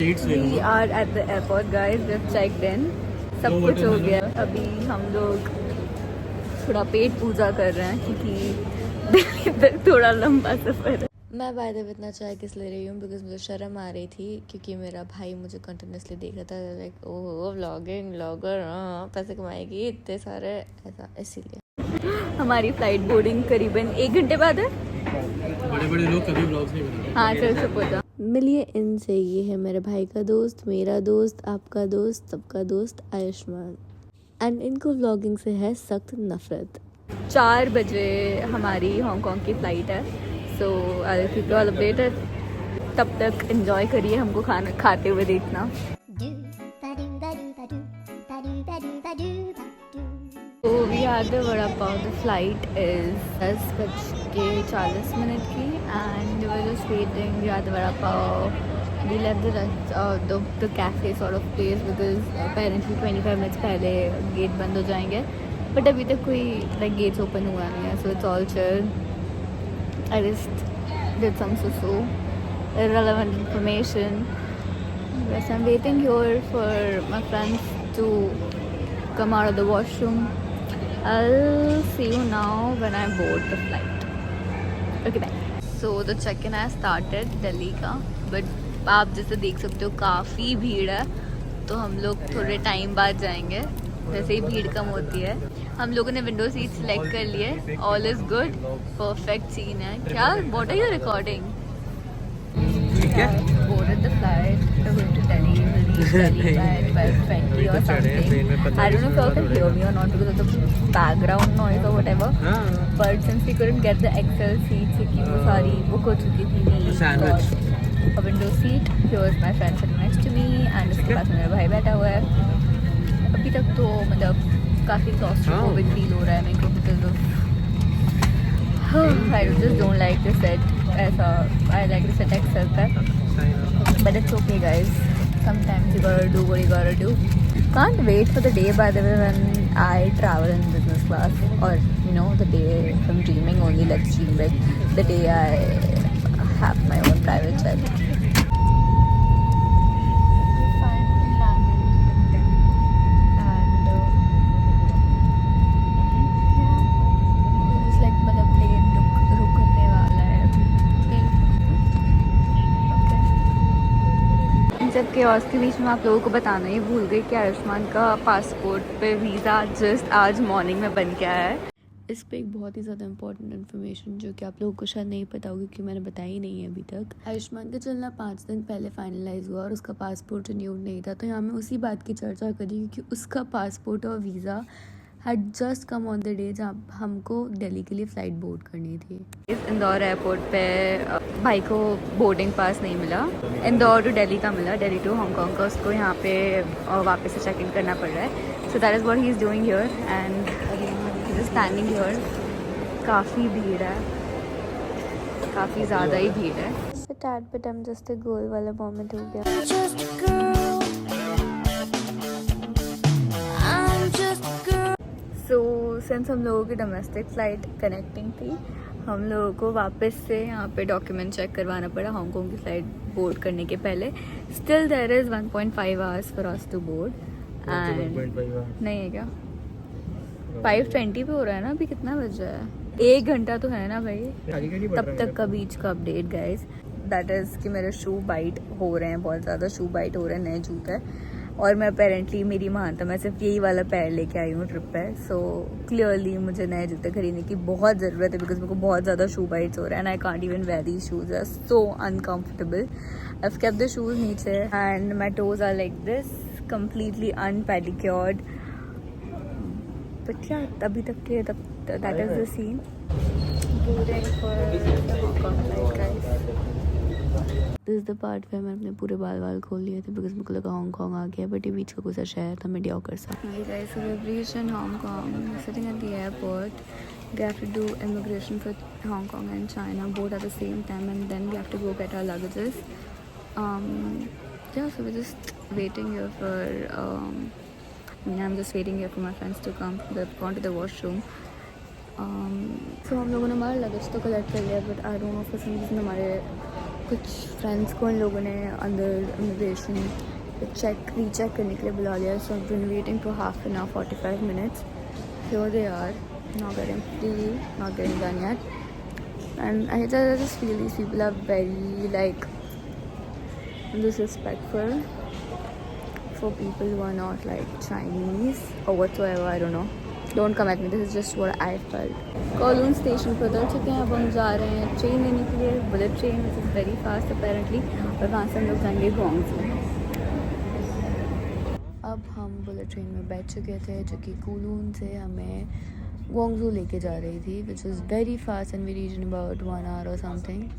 We are at the airport, guys. We've checked in. सब कुछ हो गया. अभी हम लोग थोड़ा पेट पूजा कर रहे हैं क्योंकि दिल्ली तक थोड़ा लंबा सफर है. मैं बाय द वे इतना चाय किस ले रही हूँ बिकॉज मुझे शर्म आ रही थी क्योंकि मेरा भाई मुझे कंटिन्यूसली देख रहा था लाइक ओह व्लॉगिंग व्लॉगर पैसे कमाएगी इतने सारे ऐसा इसीलिए. हमारी फ्लाइट बोर्डिंग करीबन 1 घंटे बाद है. बड़े लोग कभी व्लॉग्स नहीं बनाते. हाँ चल सपोता. मिलिए इनसे. ये है मेरे भाई का दोस्त, मेरा दोस्त, आपका दोस्त, सबका दोस्त आयुष्मान. एंड इनको व्लॉगिंग से है सख्त नफरत. 4 बजे हमारी हांगकांग की फ़्लाइट है. So I keep you all updated. तब तक एंजॉय करिए हमको खाना खाते हुए देखना. तो we are the vada pav. The flight is 10:40 की and we are just waiting. We are the vada pav. We left the cafe sort of place because apparently 25 minutes पहले गेट बंद हो जाएंगे. बट अभी तक कोई लाइक गेट्स ओपन हुआ नहीं है. So it's all chill. I just did some so irrelevant information. Yes, I'm waiting here for my friends to come out of the washroom. I'll see you now when I board the flight. Okay, bye. So the check-in has started Delhi का. But आप जैसे देख सकते हो काफ़ी भीड़ है. तो हम लोग थोड़े टाइम बाद जाएंगे जैसे ही भीड़ कम होती है. हम लोगों ने विंडो सीट सिलेक्ट कर लिए. All is good. Perfect scene है. क्या what are you recording? Boarded the flight. We're going to Delhi. We'll reach Delhi by 12:20 or something. I don't know if you all can hear me or not because of the background noise or whatever. But since we couldn't get the XL seats क्योंकि वो सारी book हो चुकी थी. We got a window seat. Here is my friend sitting next to me and उसके पास मेरा भाई बैठा हुआ है. अभी तक तो मतलब काफ़ी claustrophobic फील हो रहा है मेरे को because of I just don't like the set. ऐसा I like the set XL का. But it's okay, guys. Sometimes you gotta do what you gotta do. Can't wait for the day, by the way, when I travel in business class. Or, you know, the day from dreaming only, let's dream big. The day I have my own private jet. सब chaos के बीच में आप लोगों को बताना ही भूल गई कि आयुष्मान का पासपोर्ट पे वीज़ा जस्ट आज मॉर्निंग में बन के आया है. इस पे एक बहुत ही ज़्यादा इंपॉर्टेंट इन्फॉर्मेशन जो कि आप लोगों को शायद नहीं पता होगी क्योंकि मैंने बताई नहीं है अभी तक. आयुष्मान का चलना 5 दिन पहले फाइनलाइज हुआ और उसका पासपोर्ट रिन्यूड नहीं था. तो यहाँ मैं उसी बात की चर्चा करी क्योंकि उसका पासपोर्ट और visa had just come on the day जहाँ हमको दिल्ली के लिए फ़्लाइट बोर्ड करनी थी. इस इंदौर एयरपोर्ट पे भाई को बोर्डिंग पास नहीं मिला. इंदौर टू दिल्ली का मिला. दिल्ली टू हांगकांग का उसको यहाँ पे वापस से चेक इन करना पड़ रहा है. So that is what he is doing here and he is standing here. काफ़ी भीड़ है. काफ़ी ज़्यादा ही भीड़ है. टैड बट हम जस्ट गोल वाला मोमेंट हो गया. सो सिंस हम लोगों की डोमेस्टिक फ़्लाइट कनेक्टिंग थी हम लोगों को वापस से यहाँ पे डॉक्यूमेंट चेक करवाना पड़ा हांगकांग की फ़्लाइट बोर्ड करने के पहले. Still there is 1.5 hours for us to board. And नहीं है क्या 5:20 पे हो रहा है ना. अभी कितना बज रहा है? 1 घंटा तो है ना भाई. तब तक का बीच का अपडेट गाइज. दैट इज़ कि मेरे शू बाइट हो रहे हैं. बहुत ज़्यादा शू बाइट हो रहे हैं. नए जूते और मैं अपेरेंटली मेरी महानता मैं सिर्फ यही वाला पैर लेके आई हूँ ट्रिप पे. सो क्लियरली मुझे नए जूते खरीदने की बहुत ज़रूरत है बिकॉज मेरे को बहुत ज़्यादा शू बाइट्स हो रहा है. And I can't even wear these shoes. Are so uncomfortable. I have kept the shoes नीचे and my toes are like this completely unpedicured. But क्या अभी तक के तब that is the scene. This is the part पे मैंने अपने पूरे बाल खोल लिए थे बिकॉज मेरे को लगा हांगकांग आ गया. बट ये बीच का कुछ शहर था मीडियोकर सा. Guys we have reached in Hong Kong. Sitting at the airport. We have to do immigration for Hong Kong and China both at the same time and then we have to go get our luggages. Yeah, so we're just waiting here for I'm just waiting here for my friends to come. They've gone to the washroom. So हम लोगों ने हमारा luggage तो collect कर लिया but I don't know for some reason हमारे कुछ friends को इन लोगों ने अंदर इमिग्रेशन रीचेक करने के लिए बुला लिया. सो I've been waiting for half an hour, 45 minutes. Here they are, not getting free, not getting done yet. And I just feel these people are very like disrespectful for people who are not like Chinese or whatsoever. I don't know. Don't come at me. This is just what I felt. Kowloon station पर उतर चुके हैं. अब हम जा रहे हैं train लेने के लिए, bullet train which is very fast apparently. और वहाँ से हम लोग जाएंगे ग्वांगजू. अब हम बुलेट ट्रेन में बैठ चुके थे जो कि कूलून से हमें ग्वांगजू लेके जा रही थी, which is very fast and we reach in about 1 hour और something.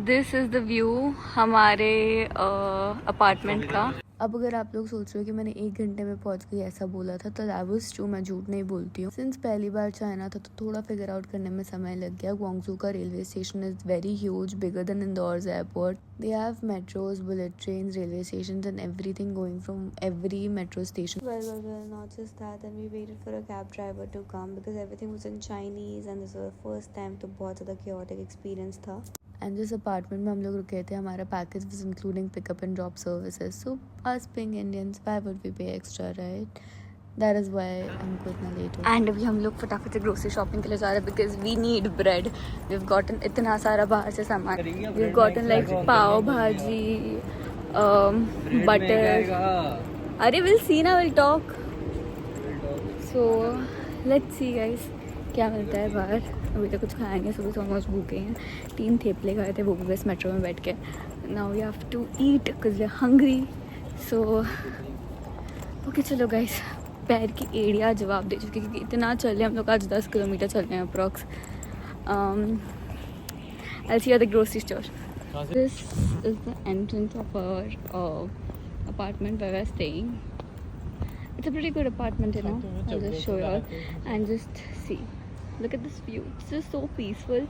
This is the view हमारे अपार्टमेंट का. अब अगर आप लोग सोच रहे हो कि मैंने 1 घंटे में पहुंच गई ऐसा बोला था, तो दैट वाज ट्रू. मैं झूठ नहीं बोलती हूँ. सिंस पहली बार चाइना था तो थोड़ा फिगर आउट करने में समय लग गया. ग्वांगजू का railway station is very huge, bigger than Indore's airport. They have metros, bullet trains, railway stations and everything going from every metro station. Well, not just that, then we waited for a cab driver to come because everything was in Chinese and this was the first time, तो बहुत ज़्यादा chaotic experience था. And जिस apartment में हम लोग रुके थे, हमारा package was including pickup and drop services. So us being Indians, why would we pay extra, right? That is why हमको इतना लेट हो. एंड अभी हम लोग फटाफट से ग्रोसरी शॉपिंग के लिए जा रहे हैं because we need bread. We have gotten इतना सारा बाहर से सामान. We have gotten like pav bhaji, butter. अरे विल सी ना, will talk. So let's see guys क्या मिलता है बाहर. अभी तक कुछ खाया नहीं, सुबह से ऑलमोस्ट भूखे हैं. 3 थेपले खाए थे भूखे इस मेट्रो में बैठ के. Now we have to eat because we are hungry. So okay चलो गाइस, पैर की एड़ियाँ जवाब दे चुकी क्योंकि इतना चल रहे हैं हम लोग. आज 10 किलोमीटर चल रहे हैं approx. I see at the grocery store. This is the entrance of our apartment where we're staying. It's a pretty good apartment, you know. I'll just show you all and just see. Look at this view. It's just so peaceful.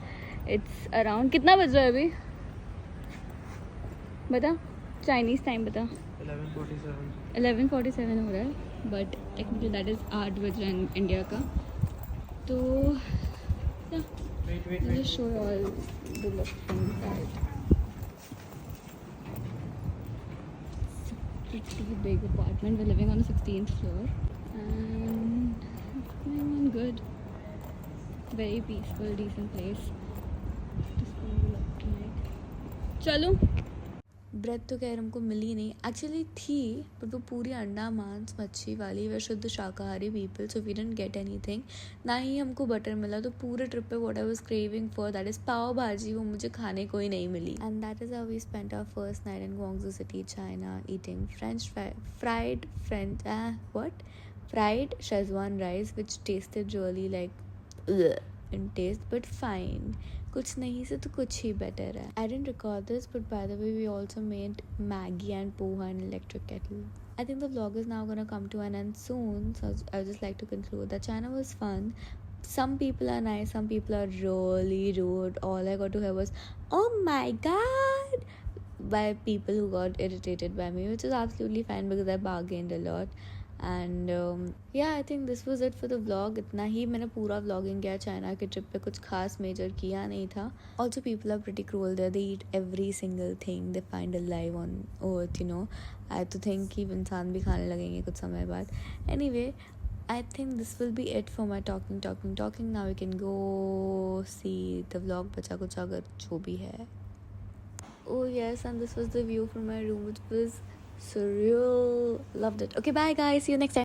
It's around कितना बज रहा है अभी? बता. Chinese time बता. 11:47 हो रहा है. But technically that is 8 बज रहा है इंडिया का. तो yeah, I'll just show you all the look from the side. Pretty big apartment. We're living on the 16th floor and it's going on good. Very peaceful, decent place. Just going to look tonight. चलो. Bread तो खैर हमको मिली नहीं. Actually थी but वो पूरी अंडा मांस मच्छी वाली. वे शुद्ध शाकाहारी people, so we didn't get anything. ना ही हमको बटर मिला. तो पूरे ट्रिप पे what I was craving for, that is pav bhaji, वो मुझे खाने को ही नहीं मिली. And that is how we spent our first night in Guangzhou city, China, eating fried Szechuan rice which tasted really like in taste, but fine. कुछ नहीं से तो कुछ ही better है. I didn't record this, but by the way we also made Maggi and poha in electric kettle. I think the vlog is now gonna come to an end soon, so I would just like to conclude that China was fun. Some people are nice, some people are really rude. All I got to hear was "Oh my god" by people who got irritated by me, which is absolutely fine because I bargained a lot. And yeah, I think this was it for the vlog. इतना ही मैंने पूरा vlogging किया China के trip पे. कुछ खास major किया नहीं था. Also people are pretty cruel there. They eat every single thing they find alive on earth, you know. I have to think कि इंसान भी खाने लगेंगे कुछ समय बाद. Anyway, I think this will be it for my talking. Now we can go see the vlog बचा कुछ अगर जो भी है. Oh yes, and this was the view from my room, which was surreal. Loved it. Okay, bye guys, see you next time.